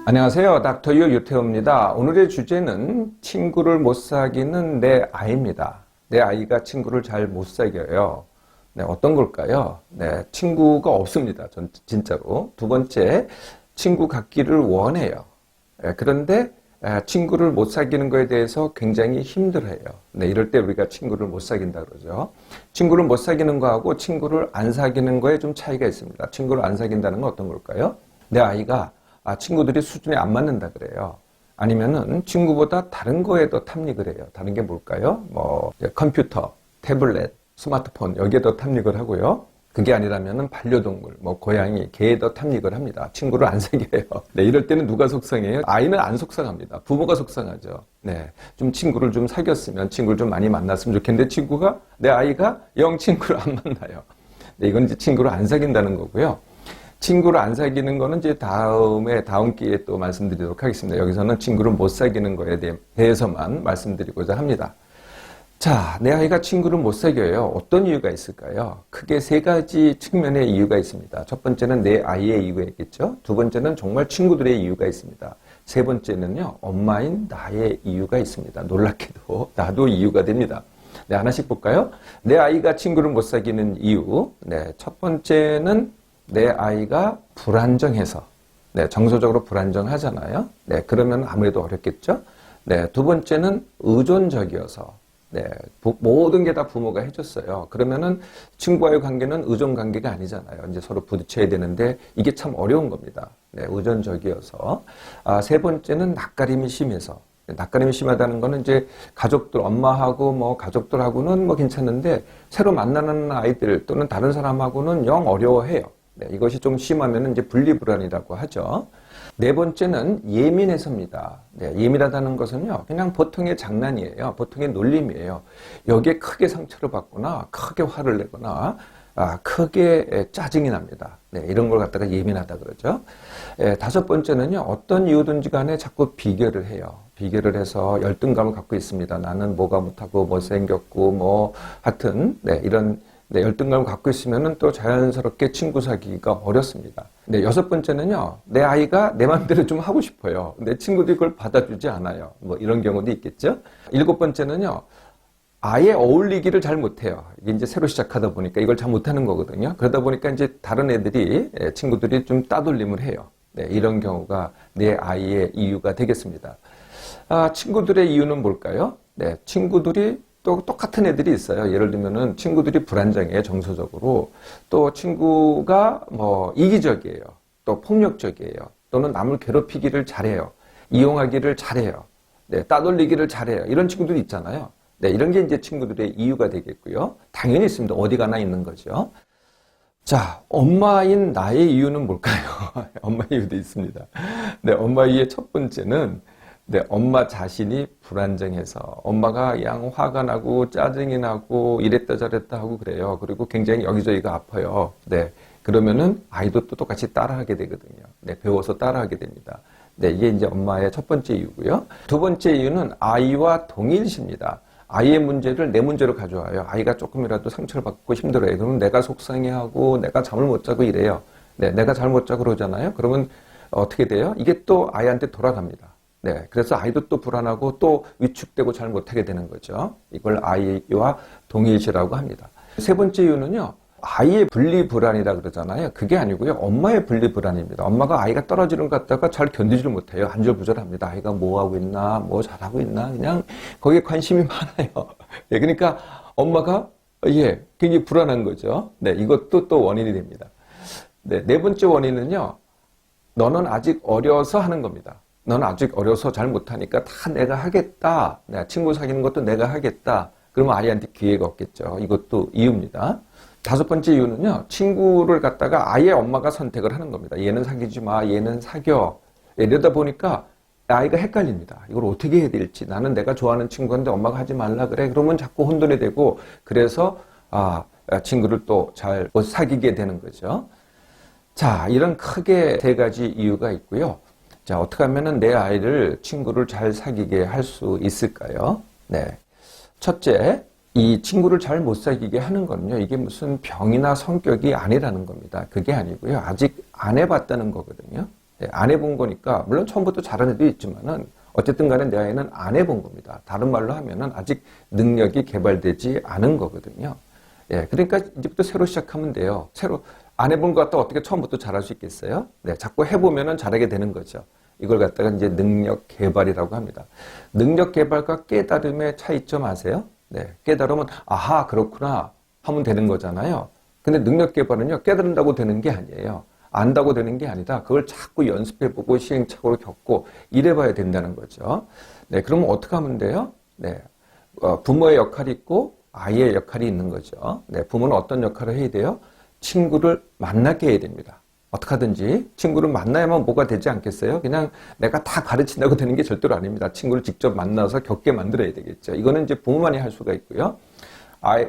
안녕하세요. 닥터유 유태호입니다. 오늘의 주제는 친구를 못 사귀는 내 아이입니다. 내 아이가 친구를 잘 못 사귀어요. 네, 어떤 걸까요? 네, 친구가 없습니다. 전 진짜로. 두 번째, 친구 갖기를 원해요. 그런데 친구를 못 사귀는 거에 대해서 굉장히 힘들어해요. 네, 이럴 때 우리가 친구를 못 사귄다 그러죠. 친구를 못 사귀는 거하고 친구를 안 사귀는 거에 좀 차이가 있습니다. 친구를 안 사귄다는 건 어떤 걸까요? 내 아이가 친구들이 수준이 안 맞는다 그래요. 아니면은 친구보다 다른 거에 더 탐닉을 해요. 다른 게 뭘까요? 컴퓨터, 태블릿, 스마트폰 여기에 더 탐닉을 하고요. 그게 아니라면은 반려동물, 고양이, 개에 더 탐닉을 합니다. 친구를 안 사귀어요. 네, 이럴 때는 누가 속상해요? 아이는 안 속상합니다. 부모가 속상하죠. 네, 좀 친구를 좀 사귀었으면, 친구를 좀 많이 만났으면 좋겠는데 내 아이가 영 친구를 안 만나요. 네, 이건 이제 친구를 안 사귄다는 거고요. 친구를 안 사귀는 거는 이제 다음 기회에 또 말씀드리도록 하겠습니다. 여기서는 친구를 못 사귀는 거에 대해서만 말씀드리고자 합니다. 자, 내 아이가 친구를 못 사귀어요. 어떤 이유가 있을까요? 크게 세 가지 측면의 이유가 있습니다. 첫 번째는 내 아이의 이유가 있겠죠. 두 번째는 정말 친구들의 이유가 있습니다. 세 번째는요, 엄마인 나의 이유가 있습니다. 놀랍게도 나도 이유가 됩니다. 네, 하나씩 볼까요? 내 아이가 친구를 못 사귀는 이유. 네, 첫 번째는 내 아이가 불안정해서, 네, 정서적으로 불안정하잖아요. 네, 그러면 아무래도 어렵겠죠. 네, 두 번째는 의존적이어서, 네, 모든 게 다 부모가 해줬어요. 그러면은 친구와의 관계는 의존 관계가 아니잖아요. 이제 서로 부딪혀야 되는데 이게 참 어려운 겁니다. 네, 의존적이어서. 세 번째는 낯가림이 심해서. 낯가림이 심하다는 거는 이제 가족들, 엄마하고 가족들하고는 괜찮은데 새로 만나는 아이들 또는 다른 사람하고는 영 어려워해요. 네, 이것이 좀 심하면 이제 분리불안이라고 하죠. 네 번째는 예민해서입니다. 네, 예민하다는 것은요, 그냥 보통의 장난이에요. 보통의 놀림이에요. 여기에 크게 상처를 받거나, 크게 화를 내거나, 크게 짜증이 납니다. 네, 이런 걸 갖다가 예민하다 그러죠. 다섯 번째는요, 어떤 이유든지 간에 자꾸 비교를 해요. 비교를 해서 열등감을 갖고 있습니다. 나는 뭐가 못하고, 못생겼고, 하여튼, 네, 이런 열등감을 갖고 있으면은 또 자연스럽게 친구 사귀기가 어렵습니다. 네, 여섯 번째는요, 내 아이가 내 마음대로 좀 하고 싶어요. 근데 친구들이 그걸 받아주지 않아요. 이런 경우도 있겠죠. 일곱 번째는요, 아예 어울리기를 잘 못해요. 이게 이제 새로 시작하다 보니까 이걸 잘 못하는 거거든요. 그러다 보니까 이제 다른 친구들이 좀 따돌림을 해요. 네, 이런 경우가 내 아이의 이유가 되겠습니다. 친구들의 이유는 뭘까요? 네, 친구들이 또 똑같은 애들이 있어요. 예를 들면은 친구들이 불안정해요, 정서적으로. 또 친구가 이기적이에요. 또 폭력적이에요. 또는 남을 괴롭히기를 잘해요. 이용하기를 잘해요. 네, 따돌리기를 잘해요. 이런 친구들이 있잖아요. 네, 이런 게 이제 친구들의 이유가 되겠고요. 당연히 있습니다. 어디 가나 있는 거죠. 자, 엄마인 나의 이유는 뭘까요? 엄마 이유도 있습니다. 네, 엄마 이유의 첫 번째는 네, 엄마 자신이 불안정해서 엄마가 그냥 화가 나고 짜증이 나고 이랬다 저랬다 하고 그래요. 그리고 굉장히 여기저기가 아파요. 네, 그러면은 아이도 또 똑같이 따라하게 되거든요. 네, 배워서 따라하게 됩니다. 네, 이게 이제 엄마의 첫 번째 이유고요. 두 번째 이유는 아이와 동일시입니다. 아이의 문제를 내 문제로 가져와요. 아이가 조금이라도 상처를 받고 힘들어요. 그러면 내가 속상해하고 내가 잠을 못 자고 이래요. 네, 내가 잠을 못 자고 그러잖아요. 그러면 어떻게 돼요? 이게 또 아이한테 돌아갑니다. 네, 그래서 아이도 또 불안하고 또 위축되고 잘 못하게 되는 거죠. 이걸 아이와 동일시라고 합니다. 세 번째 이유는요, 아이의 분리불안이라 그러잖아요. 그게 아니고요, 엄마의 분리불안입니다. 엄마가 아이가 떨어지는 것 같다가 잘 견디지를 못해요. 안절부절합니다. 아이가 뭐 하고 있나, 뭐 잘하고 있나, 그냥 거기에 관심이 많아요. 네, 그러니까 엄마가 굉장히 불안한 거죠. 네, 이것도 또 원인이 됩니다. 네, 네 번째 원인은요, 너는 아직 어려서 하는 겁니다. 넌 아직 어려서 잘 못하니까 다 내가 하겠다. 친구 사귀는 것도 내가 하겠다. 그러면 아이한테 기회가 없겠죠. 이것도 이유입니다. 다섯 번째 이유는요, 친구를 갖다가 아예 엄마가 선택을 하는 겁니다. 얘는 사귀지 마, 얘는 사겨. 이러다 보니까 아이가 헷갈립니다. 이걸 어떻게 해야 될지. 나는 내가 좋아하는 친구인데 엄마가 하지 말라 그래. 그러면 자꾸 혼돈이 되고, 그래서 친구를 또 잘 못 사귀게 되는 거죠. 자, 이런 크게 세 가지 이유가 있고요. 자, 어떻게 하면은 내 아이를 친구를 잘 사귀게 할 수 있을까요? 네. 첫째, 이 친구를 잘 못 사귀게 하는 거는요, 이게 무슨 병이나 성격이 아니라는 겁니다. 그게 아니고요. 아직 안 해봤다는 거거든요. 예, 안 해본 거니까, 물론 처음부터 잘하는 애도 있지만은, 어쨌든 간에 내 아이는 안 해본 겁니다. 다른 말로 하면은 아직 능력이 개발되지 않은 거거든요. 예, 그러니까 이제부터 새로 시작하면 돼요. 새로, 안 해본 것 같다 어떻게 처음부터 잘할 수 있겠어요? 네, 자꾸 해보면은 잘하게 되는 거죠. 이걸 갖다가 이제 능력 개발이라고 합니다. 능력 개발과 깨달음의 차이점 아세요? 네, 깨달으면 아하 그렇구나 하면 되는 거잖아요. 근데 능력 개발은요 깨달은다고 되는 게 아니에요. 안다고 되는 게 아니다. 그걸 자꾸 연습해보고 시행착오를 겪고 이래봐야 된다는 거죠. 네, 그러면 어떻게 하면 돼요? 네, 부모의 역할이 있고 아이의 역할이 있는 거죠. 네, 부모는 어떤 역할을 해야 돼요? 친구를 만나게 해야 됩니다. 어떻게 하든지 친구를 만나야만 뭐가 되지 않겠어요? 그냥 내가 다 가르친다고 되는 게 절대로 아닙니다. 친구를 직접 만나서 겪게 만들어야 되겠죠. 이거는 이제 부모만이 할 수가 있고요.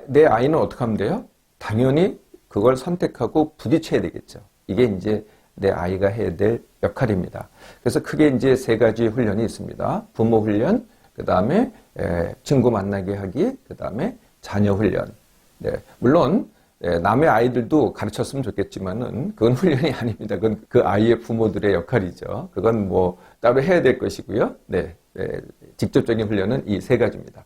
내 아이는 어떻게 하면 돼요? 당연히 그걸 선택하고 부딪혀야 되겠죠. 이게 이제 내 아이가 해야 될 역할입니다. 그래서 크게 이제 세 가지 훈련이 있습니다. 부모 훈련, 그 다음에 친구 만나게 하기, 그 다음에 자녀 훈련. 네, 물론 남의 아이들도 가르쳤으면 좋겠지만은 그건 훈련이 아닙니다. 그건 그 아이의 부모들의 역할이죠. 그건 뭐 따로 해야 될 것이고요. 네, 직접적인 훈련은 이 세 가지입니다.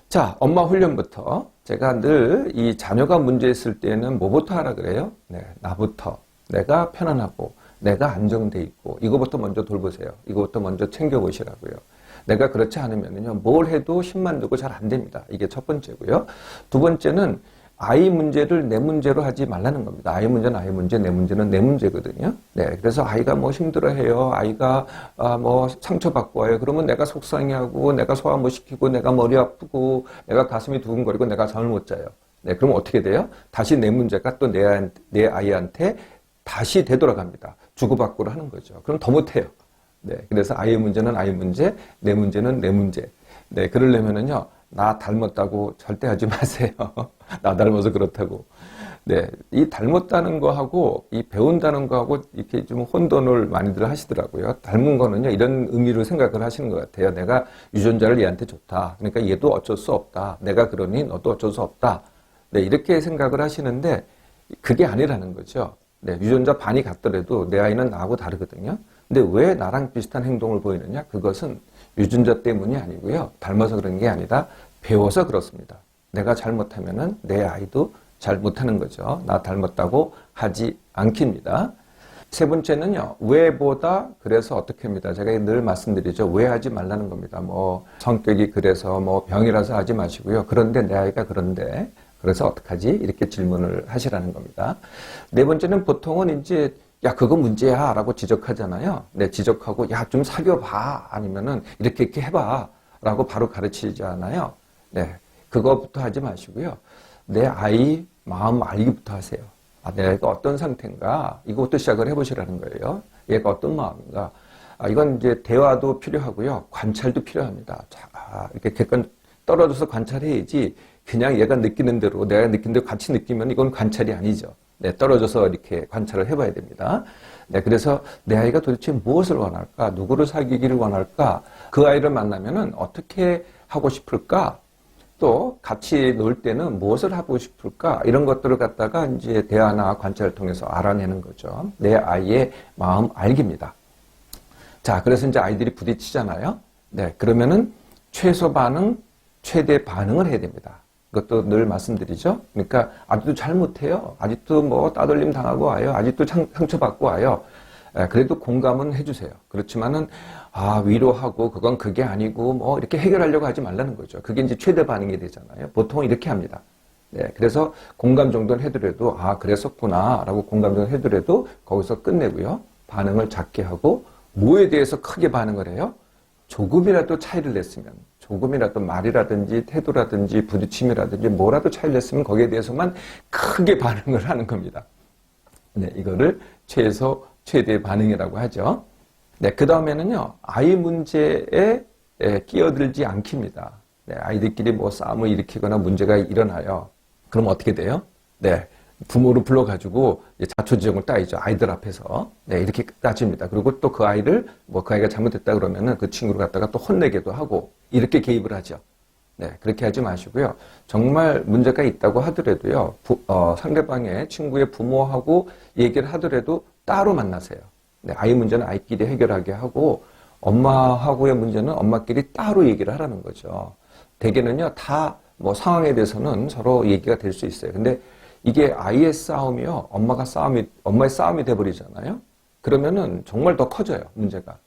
자, 엄마 훈련부터 제가 늘 이 자녀가 문제 있을 때는 뭐부터 하라 그래요? 네, 나부터. 내가 편안하고 내가 안정돼 있고 이거부터 먼저 돌보세요. 이거부터 먼저 챙겨보시라고요. 내가 그렇지 않으면요 뭘 해도 힘만 들고 잘 안 됩니다. 이게 첫 번째고요. 두 번째는 아이 문제를 내 문제로 하지 말라는 겁니다. 아이 문제는 아이 문제, 내 문제는 내 문제거든요. 네, 그래서 아이가 뭐 힘들어해요. 아이가 뭐 상처받고 와요. 그러면 내가 속상해하고, 내가 소화 못 시키고, 내가 머리 아프고, 내가 가슴이 두근거리고, 내가 잠을 못 자요. 네, 그러면 어떻게 돼요? 다시 내 문제가 또 내 아이한테 다시 되돌아갑니다. 주고받고를 하는 거죠. 그럼 더 못해요. 네, 그래서 아이의 문제는 아이 문제, 내 문제는 내 문제. 네, 그러려면은요. 나 닮았다고 절대 하지 마세요. 나 닮아서 그렇다고. 네, 이 닮았다는 거하고 이 배운다는 거하고 이렇게 좀 혼돈을 많이들 하시더라고요. 닮은 거는요 이런 의미로 생각을 하시는 것 같아요. 내가 유전자를 얘한테 줬다. 그러니까 얘도 어쩔 수 없다. 내가 그러니 너도 어쩔 수 없다. 네, 이렇게 생각을 하시는데 그게 아니라는 거죠. 네, 유전자 반이 같더라도 내 아이는 나하고 다르거든요. 근데 왜 나랑 비슷한 행동을 보이느냐? 그것은 유전자 때문이 아니고요. 닮아서 그런 게 아니라 배워서 그렇습니다. 내가 잘못하면은 내 아이도 잘못하는 거죠. 나 닮았다고 하지 않깁니다. 세 번째는요. 왜보다 그래서 어떻게 합니다. 제가 늘 말씀드리죠. 왜 하지 말라는 겁니다. 뭐 성격이 그래서 뭐 병이라서 하지 마시고요. 그런데 내 아이가 그런데 그래서 어떡하지? 이렇게 질문을 하시라는 겁니다. 네 번째는 보통은 이제 야, 그거 문제야 라고 지적하잖아요. 네, 지적하고 야, 좀 사귀어봐. 아니면은 이렇게 해봐 라고 바로 가르치잖아요. 네, 그거부터 하지 마시고요. 내 아이 마음 알기부터 하세요. 아, 내 아이가 어떤 상태인가? 이것부터 시작을 해보시라는 거예요. 얘가 어떤 마음인가? 아, 이건 이제 대화도 필요하고요. 관찰도 필요합니다. 자, 이렇게 객관 떨어져서 관찰해야지 그냥 얘가 느끼는 대로 내가 느낀 대로 같이 느끼면 이건 관찰이 아니죠. 네, 떨어져서 이렇게 관찰을 해봐야 됩니다. 네, 그래서 내 아이가 도대체 무엇을 원할까? 누구를 사귀기를 원할까? 그 아이를 만나면은 어떻게 하고 싶을까? 또 같이 놀 때는 무엇을 하고 싶을까? 이런 것들을 갖다가 이제 대화나 관찰을 통해서 알아내는 거죠. 내 아이의 마음 알기입니다. 자, 그래서 이제 아이들이 부딪히잖아요. 네, 그러면은 최소 반응, 최대 반응을 해야 됩니다. 그것도 늘 말씀드리죠. 그러니까 아직도 잘 못해요. 아직도 뭐 따돌림 당하고 와요. 아직도 상처받고 와요. 그래도 공감은 해주세요. 그렇지만은 위로하고 그건 그게 아니고 뭐 이렇게 해결하려고 하지 말라는 거죠. 그게 이제 최대 반응이 되잖아요. 보통 이렇게 합니다. 네, 그래서 공감 정도는 해더라도 그랬었구나라고 공감 정도는 해더라도 거기서 끝내고요. 반응을 작게 하고 뭐에 대해서 크게 반응을 해요? 조금이라도 차이를 냈으면, 조금이라도 말이라든지 태도라든지 부딪힘이라든지 뭐라도 차이를 냈으면 거기에 대해서만 크게 반응을 하는 겁니다. 네, 이거를 최대 반응이라고 하죠. 네, 그 다음에는요, 아이 문제에 끼어들지 않깁니다. 네, 아이들끼리 뭐 싸움을 일으키거나 문제가 일어나요. 그럼 어떻게 돼요? 네, 부모를 불러가지고 자초지종을 따지죠. 아이들 앞에서. 네, 이렇게 따집니다. 그리고 또 그 아이를, 그 아이가 잘못했다 그러면은 그 친구를 갖다가 또 혼내기도 하고, 이렇게 개입을 하죠. 네, 그렇게 하지 마시고요. 정말 문제가 있다고 하더라도요, 상대방의 친구의 부모하고 얘기를 하더라도 따로 만나세요. 네, 아이 문제는 아이끼리 해결하게 하고, 엄마하고의 문제는 엄마끼리 따로 얘기를 하라는 거죠. 대개는요, 다 뭐 상황에 대해서는 서로 얘기가 될 수 있어요. 근데 이게 아이의 싸움이요, 엄마의 싸움이 돼버리잖아요? 그러면은 정말 더 커져요, 문제가.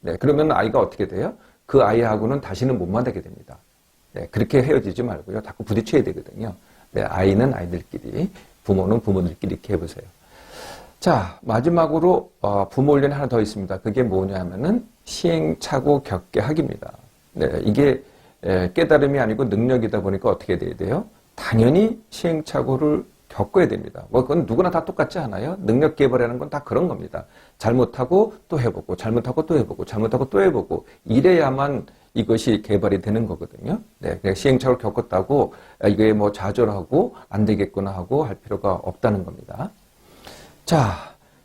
네, 그러면 아이가 어떻게 돼요? 그 아이하고는 다시는 못 만나게 됩니다. 네, 그렇게 헤어지지 말고요. 자꾸 부딪혀야 되거든요. 네, 아이는 아이들끼리, 부모는 부모들끼리 이렇게 해보세요. 자, 마지막으로 부모 훈련이 하나 더 있습니다. 그게 뭐냐면은 시행착오 겪게 하기입니다. 네, 이게 깨달음이 아니고 능력이다 보니까 어떻게 돼야 돼요? 당연히 시행착오를 겪어야 됩니다. 뭐 그건 누구나 다 똑같지 않아요? 능력 개발하는 건 다 그런 겁니다. 잘못하고 또 해보고, 잘못하고 또 해보고, 잘못하고 또 해보고, 이래야만 이것이 개발이 되는 거거든요. 네, 그냥 시행착오를 겪었다고 이게 뭐 좌절하고 안 되겠구나 하고 할 필요가 없다는 겁니다. 자,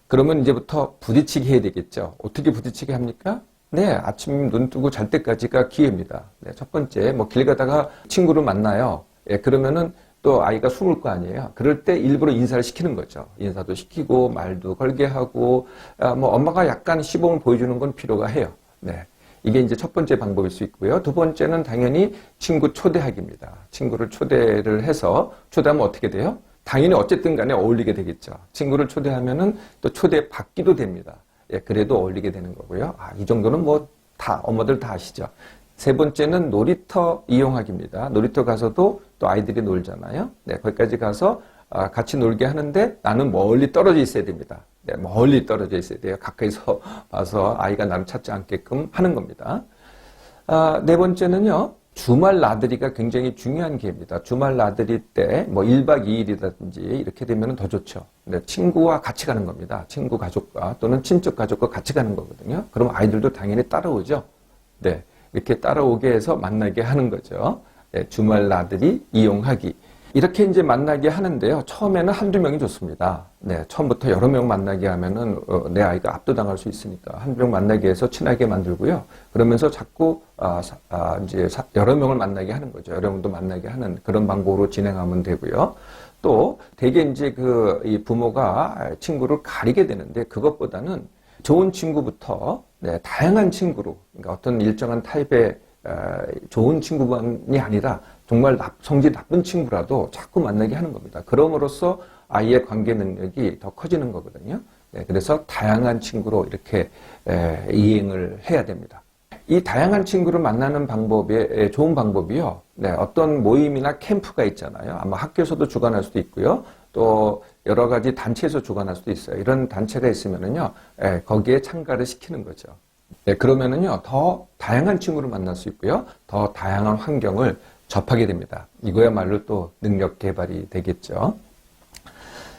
그러면 이제부터 부딪히게 해야 되겠죠. 어떻게 부딪히게 합니까? 네, 아침 눈 뜨고 잘 때까지가 기회입니다. 네, 첫 번째, 뭐 길 가다가 친구를 만나요. 예, 그러면은 또 아이가 숨을 거 아니에요. 그럴 때 일부러 인사를 시키는 거죠. 인사도 시키고 말도 걸게 하고, 뭐 엄마가 약간 시범을 보여주는 건 필요가 해요. 네, 이게 이제 첫 번째 방법일 수 있고요. 두 번째는 당연히 친구 초대하기입니다. 친구를 초대를 해서 초대하면 어떻게 돼요? 당연히 어쨌든 간에 어울리게 되겠죠. 친구를 초대하면은 또 초대받기도 됩니다. 예, 그래도 어울리게 되는 거고요. 이 정도는 뭐 다, 엄마들 다 아시죠. 세 번째는 놀이터 이용하기입니다. 놀이터 가서도 또 아이들이 놀잖아요. 네, 거기까지 가서 같이 놀게 하는데 나는 멀리 떨어져 있어야 됩니다. 네, 멀리 떨어져 있어야 돼요. 가까이서 봐서 아이가 나를 찾지 않게끔 하는 겁니다. 네 번째는요. 주말 나들이가 굉장히 중요한 기회입니다. 주말 나들이 때 뭐 1박 2일이라든지 이렇게 되면 더 좋죠. 네, 친구와 같이 가는 겁니다. 친구 가족과 또는 친척 가족과 같이 가는 거거든요. 그럼 아이들도 당연히 따라오죠. 네, 이렇게 따라오게 해서 만나게 하는 거죠. 네, 주말 나들이 이용하기. 이렇게 이제 만나게 하는데요. 처음에는 한두 명이 좋습니다. 네, 처음부터 여러 명 만나게 하면은 내 아이가 압도당할 수 있으니까 한두 명 만나게 해서 친하게 만들고요. 그러면서 자꾸 이제 여러 명을 만나게 하는 거죠. 여러 명도 만나게 하는 그런 방법으로 진행하면 되고요. 또 대개 이제 이 부모가 친구를 가리게 되는데 그것보다는 좋은 친구부터 다양한 친구로, 그러니까 어떤 일정한 타입의 좋은 친구만이 아니라 정말 성질 나쁜 친구라도 자꾸 만나게 하는 겁니다. 그럼으로써 아이의 관계 능력이 더 커지는 거거든요. 네, 그래서 다양한 친구로 이렇게 이행을 해야 됩니다. 이 다양한 친구를 만나는 방법의 좋은 방법이요. 네, 어떤 모임이나 캠프가 있잖아요. 아마 학교에서도 주관할 수도 있고요. 또 여러 가지 단체에서 주관할 수도 있어요. 이런 단체가 있으면은요, 거기에 참가를 시키는 거죠. 네, 그러면은요, 더 다양한 친구를 만날 수 있고요. 더 다양한 환경을 접하게 됩니다. 이거야말로 또 능력 개발이 되겠죠.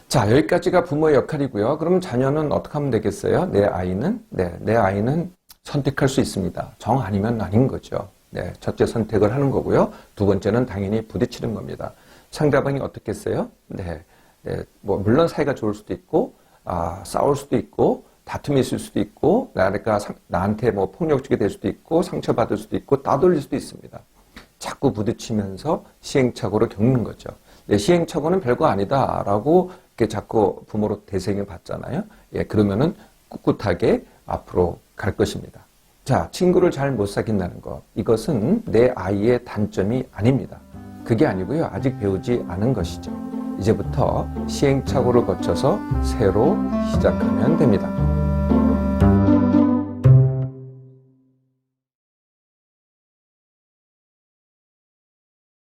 자, 여기까지가 부모의 역할이고요. 그럼 자녀는 어떻게 하면 되겠어요? 내 아이는 선택할 수 있습니다. 정 아니면 아닌 거죠. 네, 첫째 선택을 하는 거고요. 두 번째는 당연히 부딪히는 겁니다. 상대방이 어떻겠어요? 뭐 물론 사이가 좋을 수도 있고, 싸울 수도 있고, 다툼이 있을 수도 있고, 나한테 뭐 폭력적이 될 수도 있고, 상처받을 수도 있고, 따돌릴 수도 있습니다. 자꾸 부딪히면서 시행착오를 겪는 거죠. 시행착오는 별거 아니다라고 이렇게 자꾸 부모로 대생을 받잖아요. 예, 그러면은 꿋꿋하게 앞으로 갈 것입니다. 자, 친구를 잘 못 사귄다는 것. 이것은 내 아이의 단점이 아닙니다. 그게 아니고요. 아직 배우지 않은 것이죠. 이제부터 시행착오를 거쳐서 새로 시작하면 됩니다.